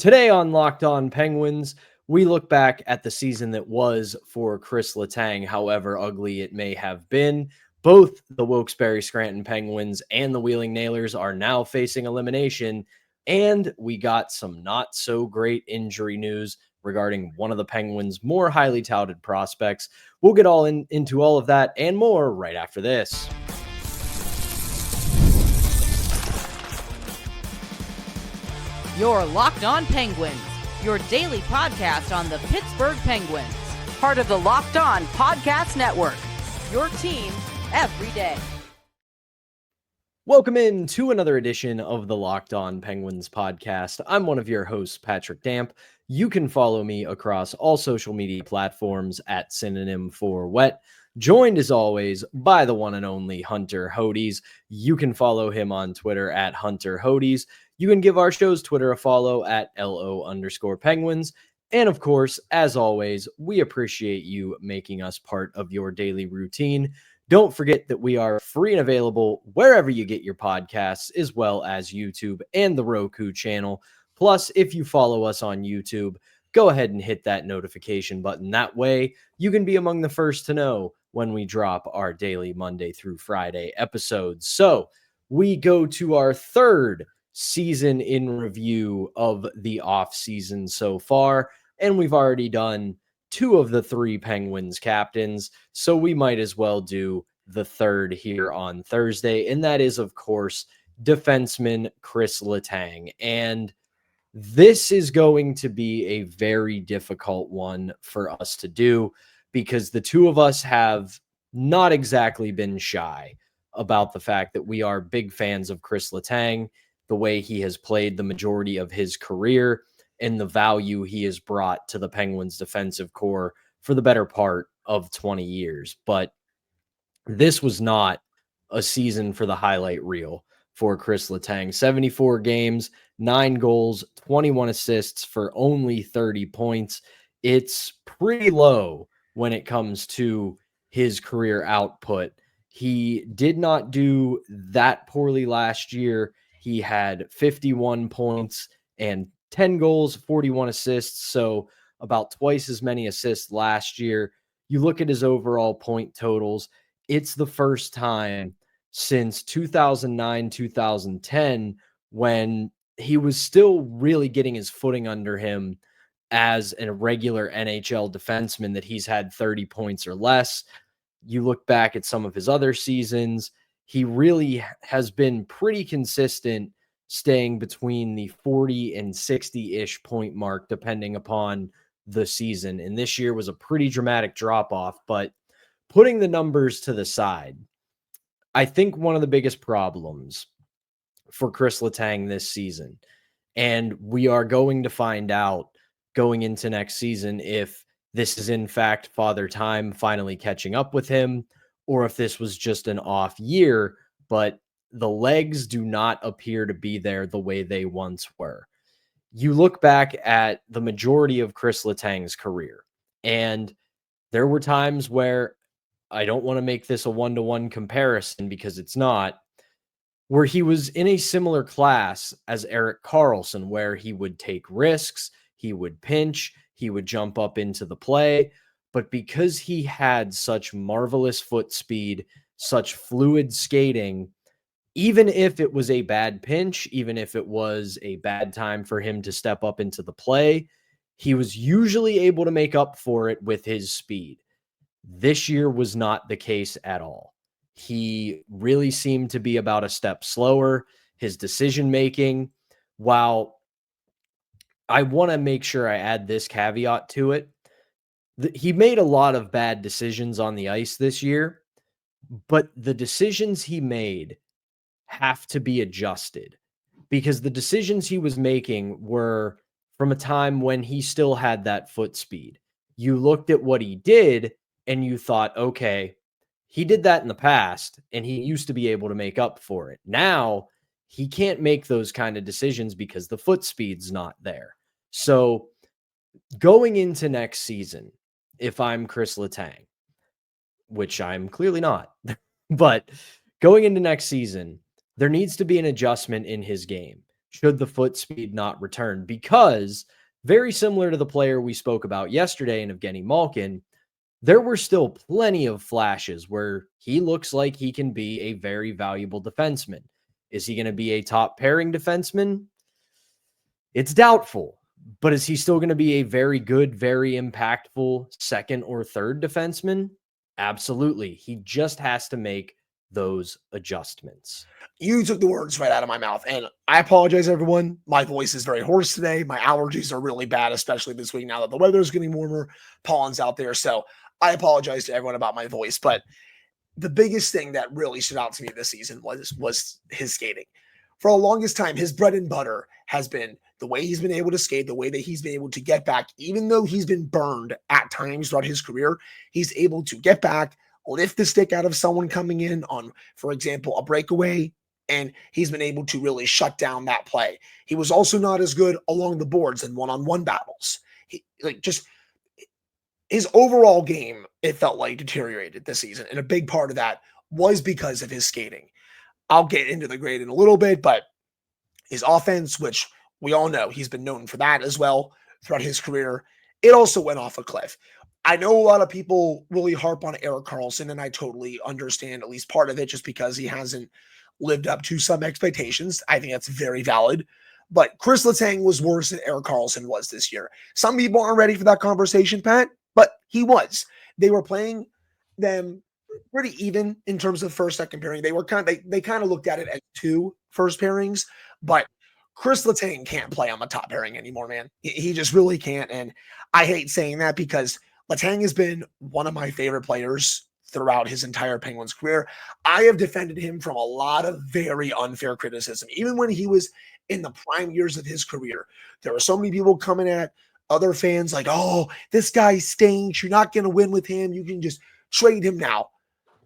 Today on Locked On Penguins, we look back at the season that was for Kris Letang, however ugly it may have been. Both the Wilkes-Barre-Scranton Penguins and the Wheeling Nailers are now facing elimination, and we got some not so great injury news regarding one of the Penguins' more highly touted prospects. We'll get into all of that and more right after this. You're Locked On Penguins, your daily podcast on the Pittsburgh Penguins. Part of the Locked On Podcast Network, your team every day. Welcome in to another edition of the Locked On Penguins podcast. I'm one of your hosts, Patrick Damp. You can follow me across all social media platforms at synonym for wet. Joined as always by the one and only Hunter Hodes. You can follow him on Twitter at Hunter Hodes. You can give our show's Twitter a follow at LO_Penguins. And of course, as always, we appreciate you making us part of your daily routine. Don't forget that we are free and available wherever you get your podcasts, as well as YouTube and the Roku channel. Plus, if you follow us on YouTube, go ahead and hit that notification button. That way, you can be among the first to know when we drop our daily Monday through Friday episodes. So we go to our third season in review of the off season so far, and we've already done two of the three Penguins captains, so we might as well do the third here on Thursday, and that is, of course, defenseman Kris Letang. And this is going to be a very difficult one for us to do because the two of us have not exactly been shy about the fact that we are big fans of Kris Letang, the way he has played the majority of his career, and the value he has brought to the Penguins defensive core for the better part of 20 years. But this was not a season for the highlight reel for Kris Letang. 74 games, 9 goals, 21 assists for only 30 points. It's pretty low when it comes to his career output. He did not do that poorly last year. He had 51 points and 10 goals, 41 assists, so about twice as many assists last year. You look at his overall point totals, it's the first time since 2009, 2010, when he was still really getting his footing under him as a regular NHL defenseman, that he's had 30 points or less. You look back at some of his other seasons, he really has been pretty consistent, staying between the 40 and 60-ish point mark, depending upon the season. And this year was a pretty dramatic drop-off. But putting the numbers to the side, I think one of the biggest problems for Kris Letang this season, and we are going to find out going into next season if this is in fact Father Time finally catching up with him, or if this was just an off year, but the legs do not appear to be there the way they once were. You look back at the majority of Kris Letang's career, and there were times where, I don't want to make this a one-to-one comparison because it's not, where he was in a similar class as Erik Karlsson, where he would take risks, he would pinch, he would jump up into the play. But because he had such marvelous foot speed, such fluid skating, even if it was a bad pinch, even if it was a bad time for him to step up into the play, he was usually able to make up for it with his speed. This year was not the case at all. He really seemed to be about a step slower. His decision-making, while I want to make sure I add this caveat to it, he made a lot of bad decisions on the ice this year, but the decisions he made have to be adjusted, because the decisions he was making were from a time when he still had that foot speed. You looked at what he did and you thought, okay, he did that in the past and he used to be able to make up for it. Now he can't make those kind of decisions because the foot speed's not there. So going into next season, if I'm Kris Letang, which I'm clearly not, but going into next season, there needs to be an adjustment in his game. should the foot speed not return, because very similar to the player we spoke about yesterday in Evgeny Malkin, there were still plenty of flashes where he looks like he can be a very valuable defenseman. Is he going to be a top pairing defenseman? It's doubtful, but is he still going to be a very good, very impactful second or third defenseman? Absolutely. He just has to make those adjustments. You took the words right out of my mouth, and I apologize, everyone. My voice is very hoarse today. My allergies are really bad, especially this week now that the weather is getting warmer, pollen's out there. So I apologize to everyone about my voice, but the biggest thing that really stood out to me this season was his skating. For the longest time, his bread and butter has been the way he's been able to skate, the way that he's been able to get back, even though he's been burned at times throughout his career, he's able to get back, lift the stick out of someone coming in on, for example, a breakaway, and he's been able to really shut down that play. He was also not as good along the boards in one-on-one battles. His overall game, it felt like, deteriorated this season, and a big part of that was because of his skating. I'll get into the grade in a little bit, but his offense, which we all know he's been known for that as well throughout his career, it also went off a cliff. I know a lot of people really harp on Erik Karlsson, and I totally understand at least part of it just because he hasn't lived up to some expectations. I think that's very valid. But Kris Letang was worse than Erik Karlsson was this year. Some people aren't ready for that conversation, Pat, but he was. They were playing them pretty even in terms of first, second pairing. They were they kind of looked at it as two first pairings, but Kris Letang can't play on the top pairing anymore, man. He just really can't. And I hate saying that because Letang has been one of my favorite players throughout his entire Penguins career. I have defended him from a lot of very unfair criticism. Even when he was in the prime years of his career, there were so many people coming at other fans like, oh, this guy stinks. You're not going to win with him. You can just trade him now.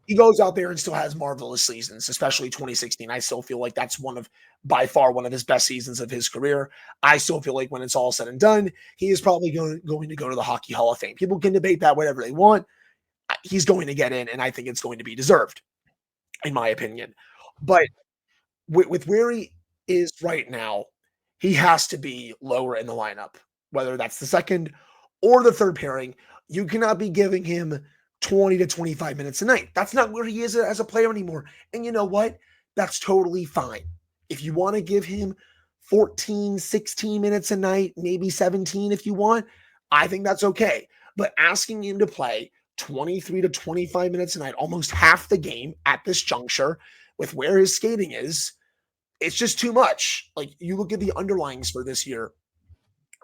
He goes out there and still has marvelous seasons, especially 2016. I still feel like that's by far one of his best seasons of his career. I still feel like when it's all said and done, he is probably going to go to the Hockey Hall of Fame. People can debate that whatever they want. He's going to get in, and I think it's going to be deserved, in my opinion. But with where he is right now, he has to be lower in the lineup, whether that's the second or the third pairing. You cannot be giving him 20 to 25 minutes a night. That's not where he is as a player anymore. And you know what? That's totally fine. If you want to give him 14, 16 minutes a night, maybe 17 if you want, I think that's okay. But asking him to play 23 to 25 minutes a night, almost half the game at this juncture with where his skating is, it's just too much. Like, you look at the underlyings for this year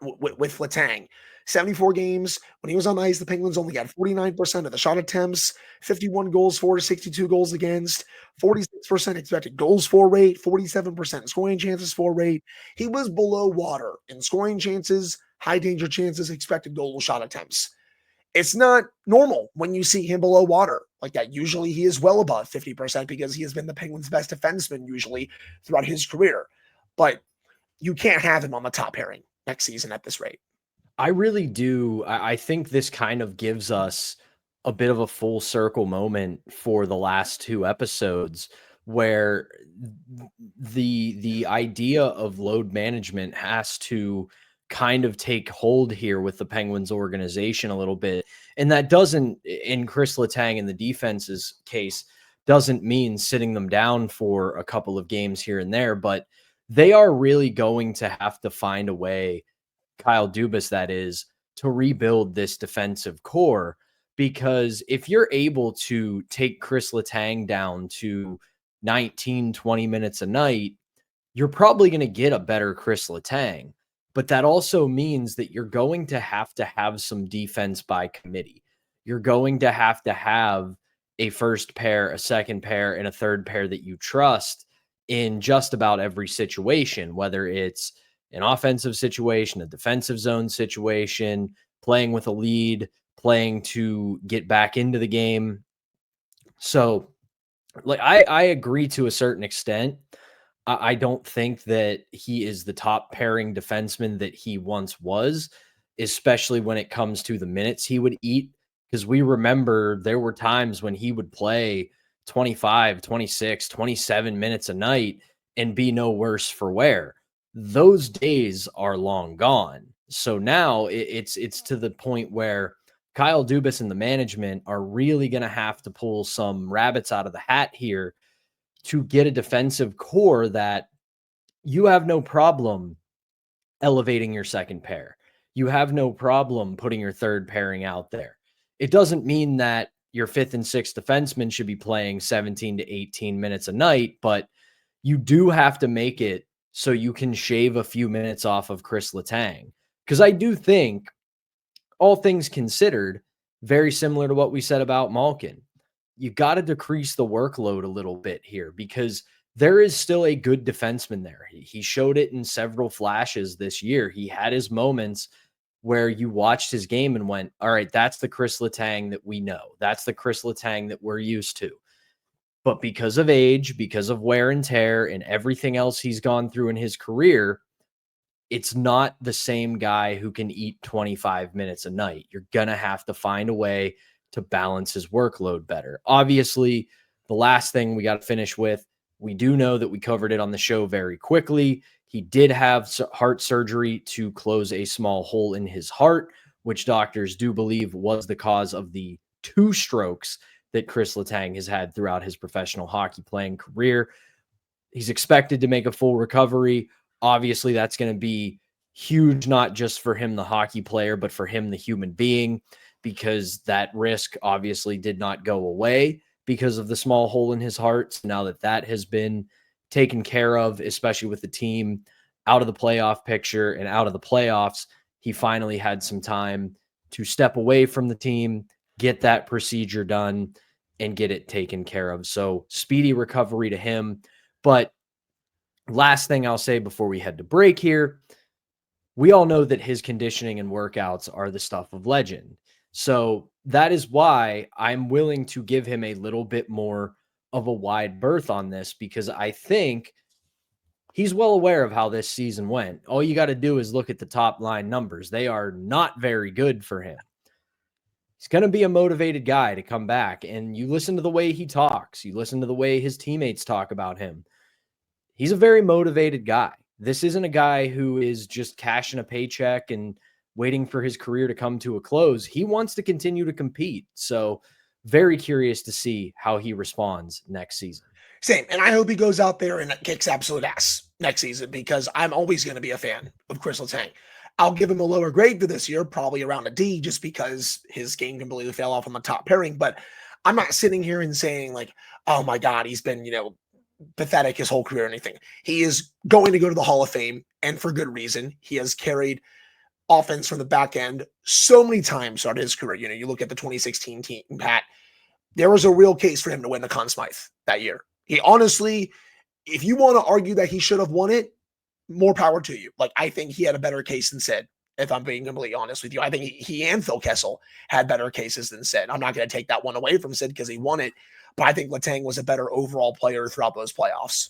with Letang. 74 games. When he was on the ice, the Penguins only got 49% of the shot attempts, 51 goals for, 62 goals against, 46% expected goals for rate, 47% scoring chances for rate. He was below water in scoring chances, high danger chances, expected goal shot attempts. It's not normal when you see him below water like that. Usually he is well above 50% because he has been the Penguins' best defenseman usually throughout his career. But you can't have him on the top pairing next season at this rate. I really do. I think this kind of gives us a bit of a full circle moment for the last two episodes where the idea of load management has to kind of take hold here with the Penguins organization a little bit. And that doesn't, in Kris Letang in the defense's case, doesn't mean sitting them down for a couple of games here and there, but they are really going to have to find a way, Kyle Dubas, that is, to rebuild this defensive core. Because if you're able to take Kris Letang down to 19, 20 minutes a night, you're probably going to get a better Kris Letang. But that also means that you're going to have some defense by committee. You're going to have a first pair, a second pair, and a third pair that you trust in just about every situation, whether it's an offensive situation, a defensive zone situation, playing with a lead, playing to get back into the game. So, like, I agree to a certain extent. I don't think that he is the top pairing defenseman that he once was, especially when it comes to the minutes he would eat. Because we remember there were times when he would play 25, 26, 27 minutes a night and be no worse for wear. those days are long gone. So now it's to the point where Kyle Dubas and the management are really going to have to pull some rabbits out of the hat here to get a defensive core that you have no problem elevating your second pair. You have no problem putting your third pairing out there. It doesn't mean that your fifth and sixth defensemen should be playing 17 to 18 minutes a night, but you do have to make it so you can shave a few minutes off of Kris Letang. Because I do think, all things considered, very similar to what we said about Malkin, you got to decrease the workload a little bit here because there is still a good defenseman there. He showed it in several flashes this year. He had his moments where you watched his game and went, all right, that's the Kris Letang that we know. That's the Kris Letang that we're used to. But because of age, because of wear and tear and everything else he's gone through in his career, it's not the same guy who can eat 25 minutes a night. You're going to have to find a way to balance his workload better. Obviously, the last thing we got to finish with, we do know that we covered it on the show very quickly. He did have heart surgery to close a small hole in his heart, which doctors do believe was the cause of the 2 strokes that Kris Letang has had throughout his professional hockey playing career. He's expected to make a full recovery. Obviously, that's going to be huge, not just for him, the hockey player, but for him, the human being, because that risk obviously did not go away because of the small hole in his heart. So now that that has been taken care of, especially with the team out of the playoff picture and out of the playoffs, he finally had some time to step away from the team, get that procedure done, and get it taken care of. So speedy recovery to him. But last thing I'll say before we head to break here, we all know that his conditioning and workouts are the stuff of legend. So that is why I'm willing to give him a little bit more of a wide berth on this, because I think he's well aware of how this season went. All you got to do is look at the top line numbers. They are not very good for him. He's going to be a motivated guy to come back. And you listen to the way he talks. You listen to the way his teammates talk about him. He's a very motivated guy. This isn't a guy who is just cashing a paycheck and waiting for his career to come to a close. He wants to continue to compete. So very curious to see how he responds next season. Same. And I hope he goes out there and kicks absolute ass next season, because I'm always going to be a fan of Kris Letang. I'll give him a lower grade for this year, probably around a D, just because his game completely fell off on the top pairing. But I'm not sitting here and saying like, oh my God, he's been, pathetic his whole career or anything. He is going to go to the Hall of Fame, and for good reason. He has carried offense from the back end so many times throughout his career. You look at the 2016 team, Pat, there was a real case for him to win the Conn Smythe that year. He honestly, if you want to argue that he should have won it, more power to you. Like, I think he had a better case than Sid, if I'm being completely honest with you. I think he and Phil Kessel had better cases than Sid. I'm not going to take that one away from Sid because he won it, but I think Letang was a better overall player throughout those playoffs.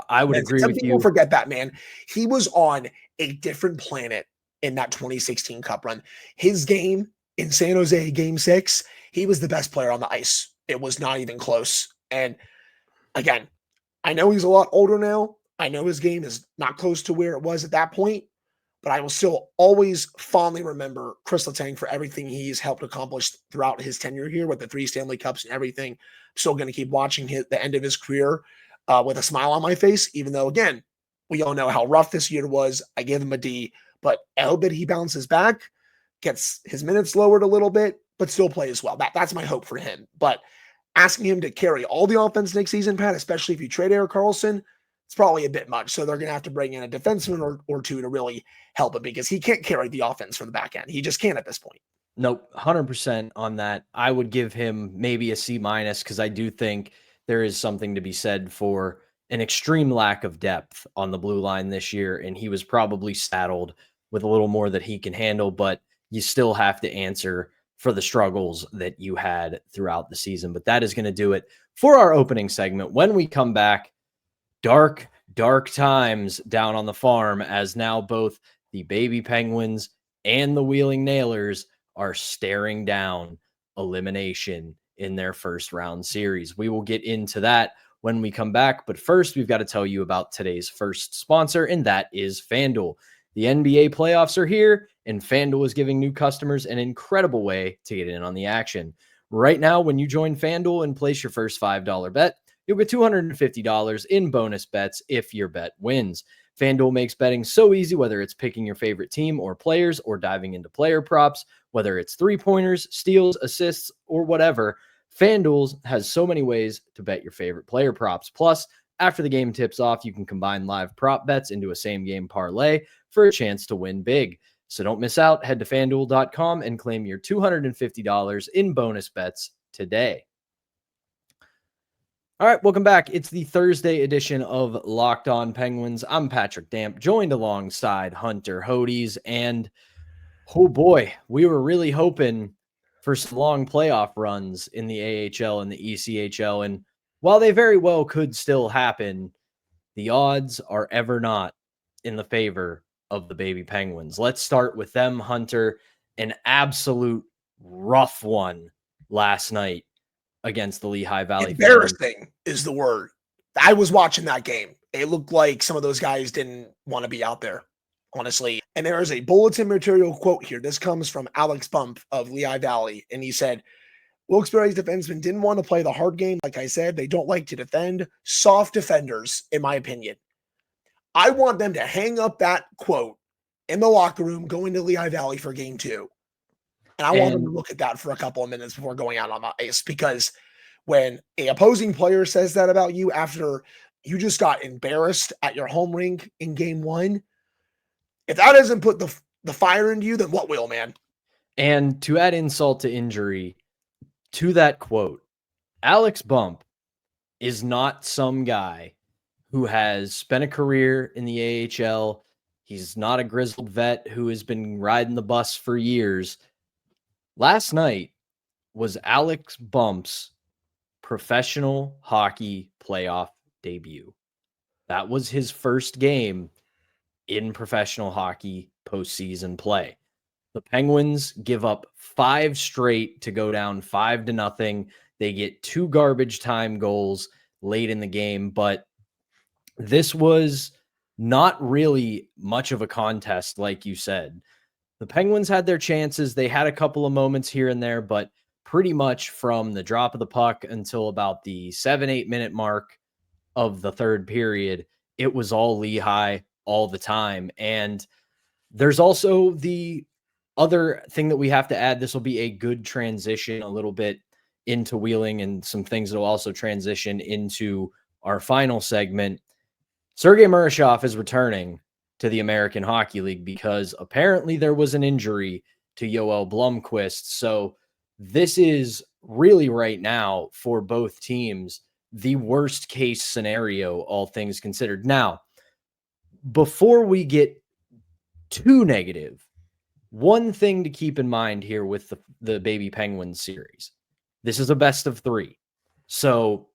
I would agree with you. Some people forget that, man. He was on a different planet in that 2016 Cup run. His game in San Jose, Game 6, he was the best player on the ice. It was not even close. And again, I know he's a lot older now. I know his game is not close to where it was at that point, but I will still always fondly remember Kris Letang for everything he's helped accomplish throughout his tenure here with the 3 Stanley Cups and everything. I'm still going to keep watching the end of his career with a smile on my face, even though, again, we all know how rough this year was. I give him a D, but I hope that he bounces back, gets his minutes lowered a little bit, but still plays well. That's my hope for him. But asking him to carry all the offense next season, Pat, especially if you trade Erik Karlsson, it's probably a bit much. So they're going to have to bring in a defenseman or two to really help him, because he can't carry the offense from the back end. He just can't at this point. Nope, 100% on that. I would give him maybe a C-, because I do think there is something to be said for an extreme lack of depth on the blue line this year, and he was probably saddled with a little more that he can handle, but you still have to answer for the struggles that you had throughout the season. But that is going to do it for our opening segment. When we come back, dark times down on the farm, as now both the baby Penguins and the Wheeling Nailers are staring down elimination in their first round series. We will get into that when we come back. But first, we've got to tell you about today's first sponsor, and that is FanDuel. The NBA playoffs are here, and FanDuel is giving new customers an incredible way to get in on the action. Right now, when you join FanDuel and place your first $5 bet, you'll get $250 in bonus bets if your bet wins. FanDuel makes betting so easy, whether it's picking your favorite team or players or diving into player props, whether it's three-pointers, steals, assists, or whatever. FanDuel has so many ways to bet your favorite player props. Plus, after the game tips off, you can combine live prop bets into a same-game parlay for a chance to win big. So don't miss out. Head to FanDuel.com and claim your $250 in bonus bets today. All right, welcome back. It's the Thursday edition of Locked On Penguins. I'm Patrick Damp, joined alongside Hunter Hodes, and oh boy, we were really hoping for some long playoff runs in the AHL and the ECHL, and while they very well could still happen, the odds are ever not in the favor of the baby Penguins. Let's start with them, Hunter. An absolute rough one last night against the Lehigh Valley. Embarrassing is the word. I was watching that game. It looked like some of those guys didn't want to be out there, honestly. And there is a bulletin material quote here. This comes from Alex Bump of Lehigh Valley. And he said, Wilkes-Barre's defensemen didn't want to play the hard game. Like I said, they don't like to defend. Soft defenders, in my opinion. I want them to hang up that quote in the locker room going to Lehigh Valley for game 2. And I want them to look at that for a couple of minutes before going out on the ice, because when an opposing player says that about you after you just got embarrassed at your home rink in game 1, if that doesn't put the fire into you, then what will, man? And to add insult to injury to that quote, Alex Bump is not some guy who has spent a career in the AHL. He's not a grizzled vet who has been riding the bus for years. Last night was Alex Bump's professional hockey playoff debut. That was his first game in professional hockey postseason play. The Penguins give up 5 straight to go down 5-0. They get 2 garbage time goals late in the game, but this was not really much of a contest, like you said. The Penguins had their chances. They had a couple of moments here and there, but pretty much from the drop of the puck until about the 7-8 minute mark of the third period, it was all Lehigh all the time. And there's also the other thing that we have to add. This will be a good transition a little bit into Wheeling and some things that will also transition into our final segment. Sergei Murashov is returning to the American Hockey League because apparently there was an injury to Yoel Blomqvist. So this is really right now for both teams the worst case scenario, all things considered. Now, before we get too negative, one thing to keep in mind here with the Baby Penguins series, this is a best of 3. So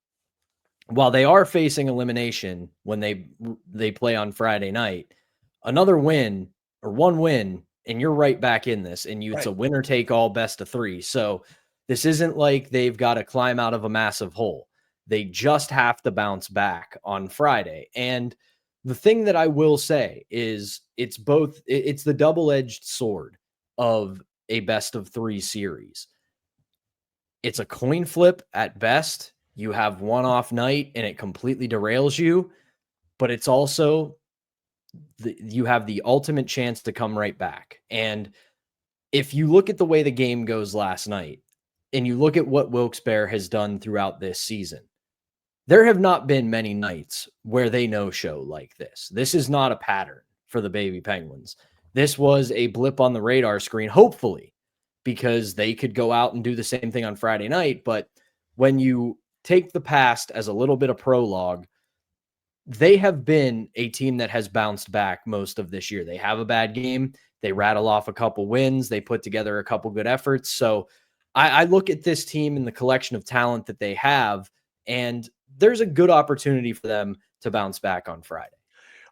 while they are facing elimination when they play on Friday night, another win or one win, and you're right back in this, and it's a winner take all best of 3. So this isn't like they've got to climb out of a massive hole. They just have to bounce back on Friday. And the thing that I will say is it's the double-edged sword of a best of 3 series. It's a coin flip at best. You have one off night and it completely derails you, but it's also you have the ultimate chance to come right back. And if you look at the way the game goes last night and you look at what Wilkes-Barre has done throughout this season, there have not been many nights where they no-show like this. This is not a pattern for the Baby Penguins. This was a blip on the radar screen, hopefully, because they could go out and do the same thing on Friday night. But when you take the past as a little bit of prologue, they have been a team that has bounced back most of this year. They have a bad game. They rattle off a couple wins. They put together a couple good efforts. So I look at this team and the collection of talent that they have, and there's a good opportunity for them to bounce back on Friday.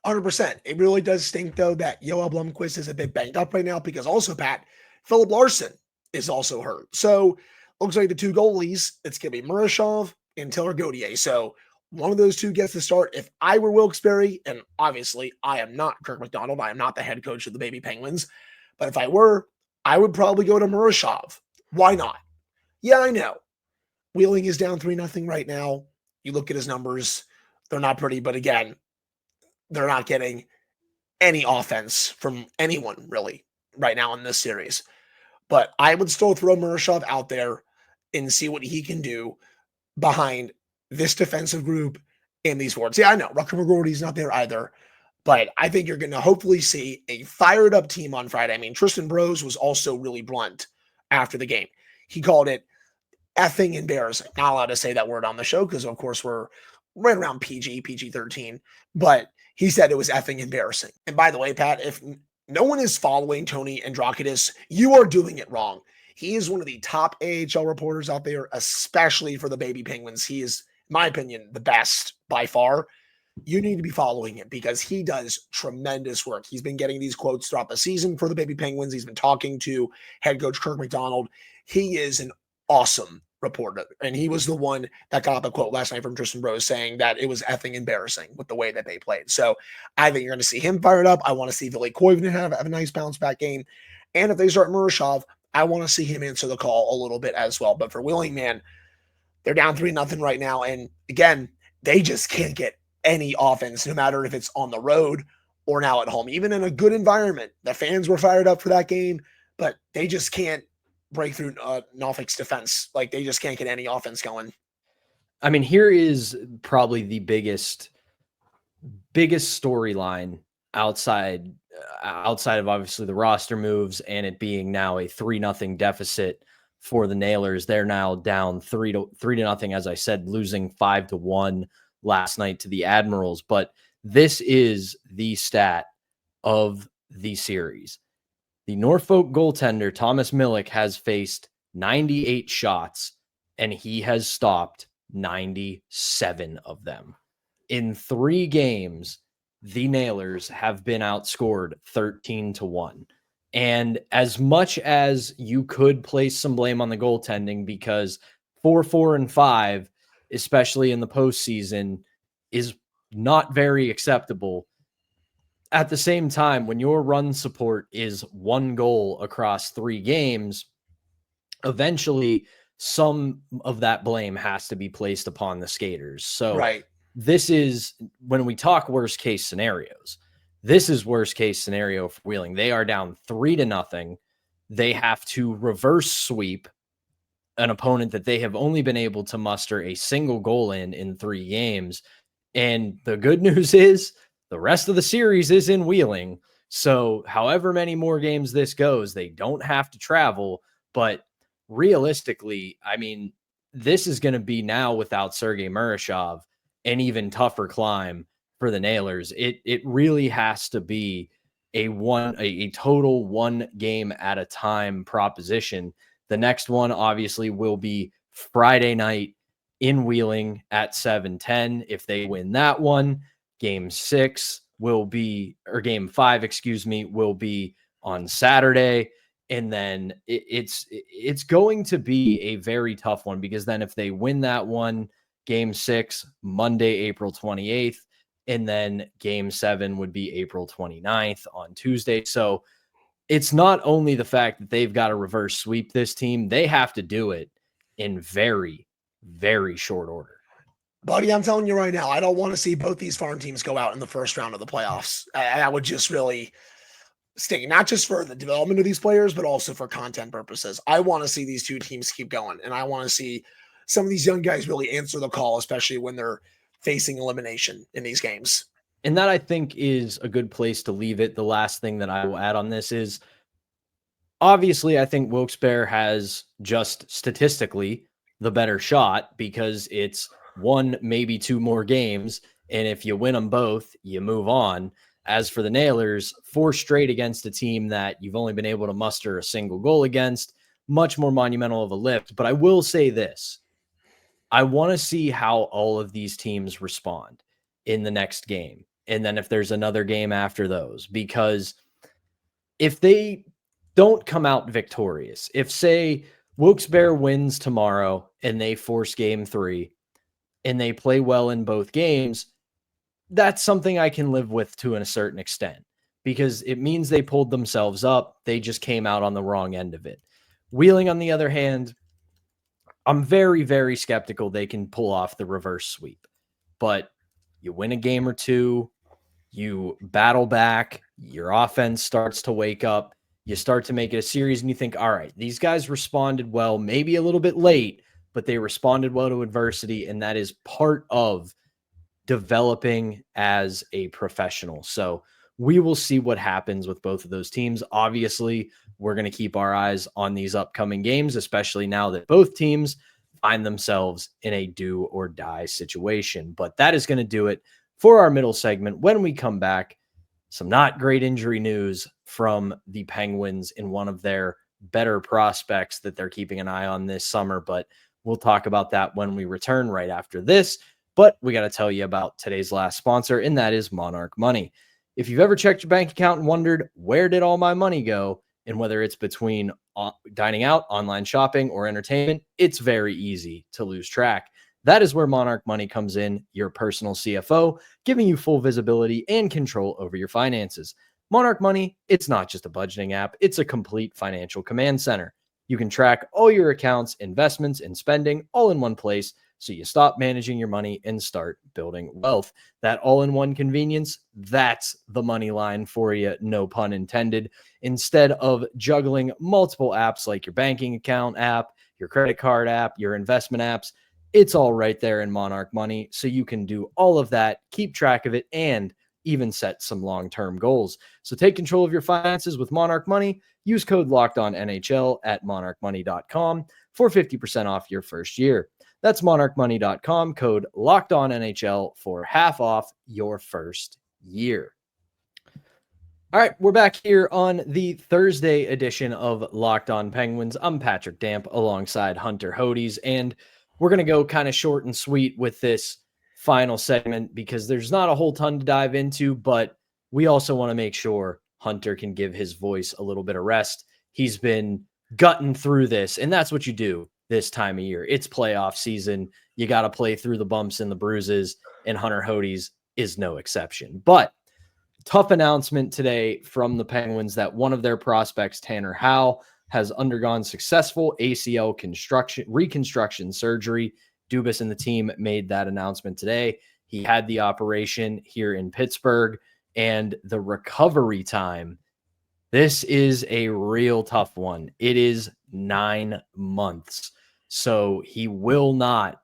100%. It really does stink, though, that Yoel Blomqvist is a bit banged up right now because also, Pat, Philip Larson is also hurt. So looks like the 2 goalies, it's going to be Murashov and Taylor Gauthier. So one of those two gets to start. If I were Wilkes-Barre, and obviously I am not Kirk McDonald, I am not the head coach of the Baby Penguins, but if I were, I would probably go to Murashov. Why not? Yeah, I know. Wheeling is down 3-0 right now. You look at his numbers, they're not pretty, but again, they're not getting any offense from anyone really right now in this series. But I would still throw Murashov out there and see what he can do behind this defensive group and these forwards. Yeah, I know Rutger McGroarty's not there either, but I think you're going to hopefully see a fired up team on Friday. I mean, Tristan Brose was also really blunt after the game. He called it effing embarrassing. Not allowed to say that word on the show because, of course, we're right around PG-13, but he said it was effing embarrassing. And by the way, Pat, if no one is following Tony Androkidis, you are doing it wrong. He is one of the top AHL reporters out there, especially for the Baby Penguins. He is, in my opinion, the best by far. You need to be following him because he does tremendous work. He's been getting these quotes throughout the season for the Baby Penguins. He's been talking to head coach Kirk McDonald. He is an awesome reporter, and he was the one that got the quote last night from Tristan Brose saying that it was effing embarrassing with the way that they played. So I think you're going to see him fired up. I want to see Ville Koivunen have a nice bounce back game. And if they start Murashov, I want to see him answer the call a little bit as well. But for Wheeling, man, they're down 3-0 right now. And again, they just can't get any offense, no matter if it's on the road or now at home. Even in a good environment, the fans were fired up for that game, but they just can't break through Norfolk's defense. Like, they just can't get any offense going. I mean, here is probably the biggest storyline outside of obviously the roster moves and it being now a 3-0 deficit for the Nailers. They're now down 3-0, as I said, losing 5-1 last night to the Admirals. But this is the stat of the series. The Norfolk goaltender, Thomas Milic, has faced 98 shots, and he has stopped 97 of them. In 3 games, the Nailers have been outscored 13-1. And as much as you could place some blame on the goaltending, because 4-4-5, especially in the postseason, is not very acceptable. At the same time, when your run support is 1 goal across 3 games, eventually some of that blame has to be placed upon the skaters. So Right. This is, when we talk worst case scenarios, this is worst case scenario for Wheeling. They are down 3-0. They have to reverse sweep an opponent that they have only been able to muster a single goal in 3 games. And the good news is the rest of the series is in Wheeling. So however many more games this goes, they don't have to travel. But realistically, I mean, this is going to be now without Sergei Murashov an even tougher climb for the Nailers. It really has to be a total 1 game at a time proposition. The next one obviously will be Friday night in Wheeling at 7:10. If they win that one, game 6 will be, or game 5, excuse me, will be on Saturday. And then it's going to be a very tough one, because then if they win that one, game 6, Monday, April 28th, and then game 7 would be April 29th on Tuesday. So it's not only the fact that they've got to reverse sweep this team, they have to do it in very, very short order. Buddy, I'm telling you right now, I don't want to see both these farm teams go out in the first round of the playoffs. That would just really stink, not just for the development of these players, but also for content purposes. I want to see these 2 teams keep going, and I want to see some of these young guys really answer the call, especially when they're facing elimination in these games. And that, I think, is a good place to leave it. The last thing that I will add on this is, obviously, I think Wilkes-Barre has just statistically the better shot, because it's 1, maybe 2 more games. And if you win them both, you move on. As for the Nailers, 4 straight against a team that you've only been able to muster a single goal against, much more monumental of a lift. But I will say this. I want to see how all of these teams respond in the next game. And then if there's another game after those, because if they don't come out victorious, if, say, Wilkes-Barre wins tomorrow and they force game 3, and they play well in both games, that's something I can live with to a certain extent, because it means they pulled themselves up. They just came out on the wrong end of it. Wheeling, on the other hand, I'm very, very skeptical they can pull off the reverse sweep. But you win a game or two, you battle back, your offense starts to wake up, you start to make it a series, and you think, all right, these guys responded well, maybe a little bit late, but they responded well to adversity, and that is part of developing as a professional. So we will see what happens with both of those teams. Obviously, we're going to keep our eyes on these upcoming games, especially now that both teams find themselves in a do or die situation. But that is going to do it for our middle segment. When we come back, some not great injury news from the Penguins in one of their better prospects that they're keeping an eye on this summer. But we'll talk about that when we return right after this. But we got to tell you about today's last sponsor, and that is Monarch Money. If you've ever checked your bank account and wondered, where did all my money go? And whether it's between dining out, online shopping, or entertainment, it's very easy to lose track. That is where Monarch Money comes in, your personal CFO, giving you full visibility and control over your finances. Monarch Money, it's not just a budgeting app, it's a complete financial command center. You can track all your accounts, investments, and spending all in one place, so you stop managing your money and start building wealth. That all-in-one convenience, that's the money line for you, no pun intended. Instead of juggling multiple apps like your banking account app, your credit card app, your investment apps, it's all right there in Monarch Money, so you can do all of that, keep track of it, and even set some long-term goals. So take control of your finances with Monarch Money. Use code LOCKEDONNHL at monarchmoney.com for 50% off your first year. That's monarchmoney.com, code LOCKEDONNHL for half off your first year. All right, we're back here on the Thursday edition of Locked On Penguins. I'm Patrick Damp alongside Hunter Hodes, and we're going to go kind of short and sweet with this final segment because there's not a whole ton to dive into, but we also want to make sure Hunter can give his voice a little bit of rest. He's been gutting through this, and that's what you do this time of year. It's playoff season. You got to play through the bumps and the bruises, and Hunter Hodes is no exception. But tough announcement today from the Penguins that one of their prospects, Tanner Howe, has undergone successful ACL reconstruction surgery. Dubas and the team made that announcement today. He had the operation here in Pittsburgh, and the recovery time, this is a real tough one. It is 9 months. So he will not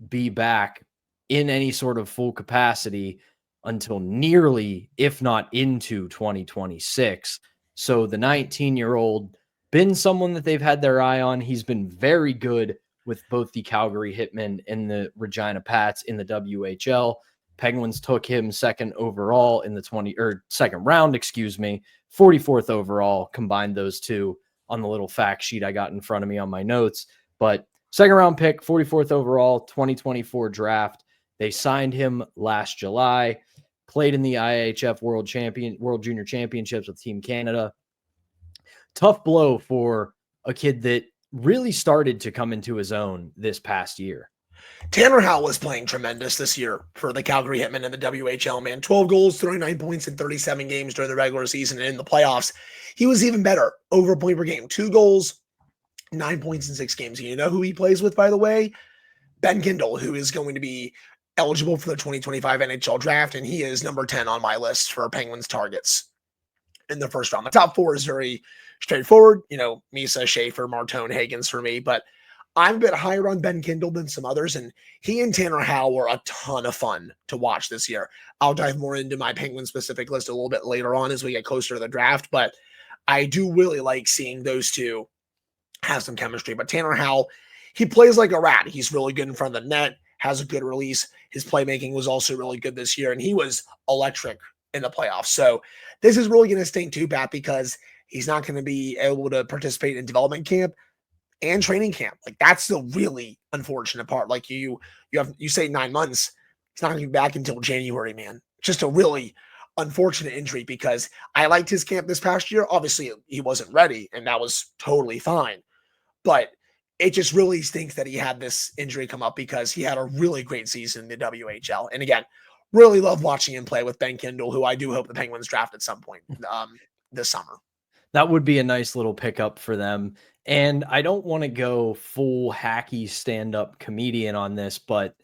be back in any sort of full capacity until nearly, if not into 2026. So the 19-year-old, been someone that they've had their eye on. He's been very good with both the Calgary Hitmen and the Regina Pats in the WHL. Penguins took him second overall in the second round, 44th overall, combined those two on the little fact sheet I got in front of me on my notes. But second round pick, 44th overall, 2024 draft. They signed him last July, played in the IHF World Junior Championships with Team Canada. Tough blow for a kid that really started to come into his own this past year. Tanner Howe was playing tremendous this year for the Calgary Hitmen in the WHL, man. 12 goals, 39 points in 37 games during the regular season, and in the playoffs, he was even better, over a point per game. 2 goals, 9 points in 6 games. And you know who he plays with, by the way? Ben Kindle, who is going to be eligible for the 2025 NHL draft, and he is number 10 on my list for Penguins targets in the first round. The top 4 is very straightforward. You know, Misa, Schaefer, Martone, Higgins for me, but I'm a bit higher on Ben Kindle than some others, and he and Tanner Howe were a ton of fun to watch this year. I'll dive more into my Penguin-specific list a little bit later on as we get closer to the draft, but I do really like seeing those two have some chemistry. But Tanner Howe, he plays like a rat. He's really good in front of the net, has a good release. His playmaking was also really good this year, and he was electric in the playoffs. So this is really going to sting too, Pat, because he's not going to be able to participate in development camp and training camp. Like, that's the really unfortunate part. Like, you say 9 months, he's not going to be back until January, man. Just a really unfortunate injury, because I liked his camp this past year. Obviously, he wasn't ready, and that was totally fine. But it just really stinks that he had this injury come up because he had a really great season in the WHL. And again, really love watching him play with Ben Kindle, who I do hope the Penguins draft at some point this summer. That would be a nice little pickup for them. And I don't want to go full hacky stand-up comedian on this, but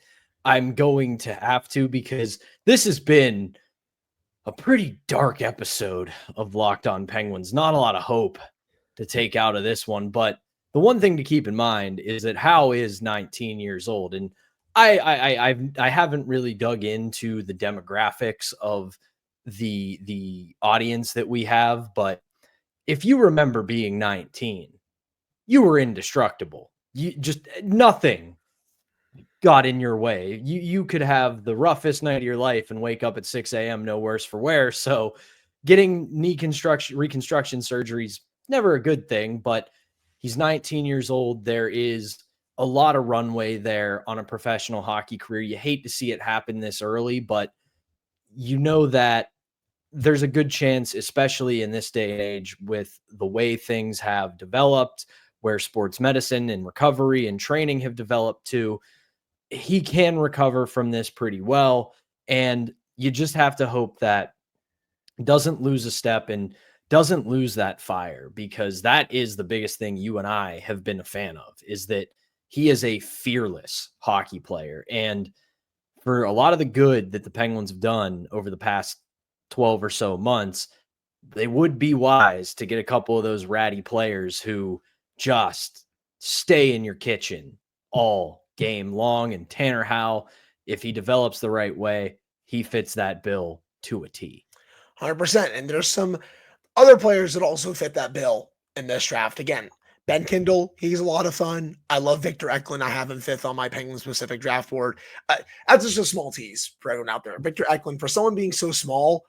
I'm going to have to, because this has been a pretty dark episode of Locked On Penguins. Not a lot of hope to take out of this one, but the one thing to keep in mind is that Howe is 19 years old, and I haven't really dug into the demographics of the audience that we have, but if you remember being 19, you were indestructible. You just nothing got in your way. You could have the roughest night of your life and wake up at 6 a.m. no worse for wear. So getting knee reconstruction surgery is never a good thing, but he's 19 years old. There is a lot of runway there on a professional hockey career. You hate to see it happen this early, but you know that there's a good chance, especially in this day and age, with the way things have developed, where sports medicine and recovery and training have developed too, he can recover from this pretty well. And you just have to hope that doesn't lose a step and doesn't lose that fire, because that is the biggest thing you and I have been a fan of, is that he is a fearless hockey player. And for a lot of the good that the Penguins have done over the past 12 or so months, they would be wise to get a couple of those ratty players who just stay in your kitchen all game long. And Tanner Howe, if he develops the right way, he fits that bill to a T. 100%. And there's some other players that also fit that bill in this draft. Again, Ben Kindle, he's a lot of fun. I love Victor Eklund. I have him 5th on my Penguin-specific draft board. That's just a small tease for everyone out there. Victor Eklund, for someone being so small,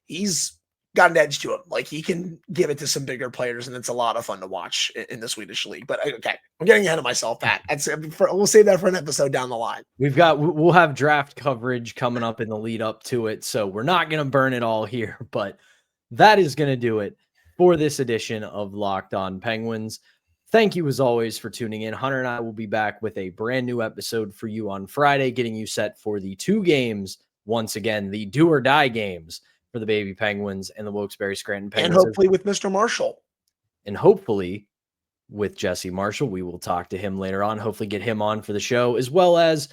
he's got an edge to him. Like, he can give it to some bigger players, and it's a lot of fun to watch in the Swedish league. But okay, I'm getting ahead of myself, Pat. We'll save that for an episode down the line. We'll have draft coverage coming up in the lead up to it, so we're not going to burn it all here, but that is going to do it for this edition of Locked On Penguins. Thank you, as always, for tuning in. Hunter and I will be back with a brand new episode for you on Friday, getting you set for the 2 games, once again, the do or die games for the baby Penguins and the Wilkes-Barre Scranton Penguins. And hopefully with Mr. Marshall. And hopefully with Jesse Marshall. We will talk to him later on, hopefully get him on for the show, as well as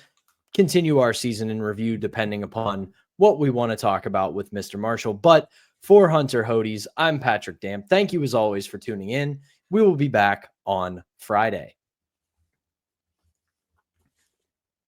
continue our season in review, depending upon what we want to talk about with Mr. Marshall. But for Hunter Hodes, I'm Patrick Damp. Thank you, as always, for tuning in. We will be back on Friday.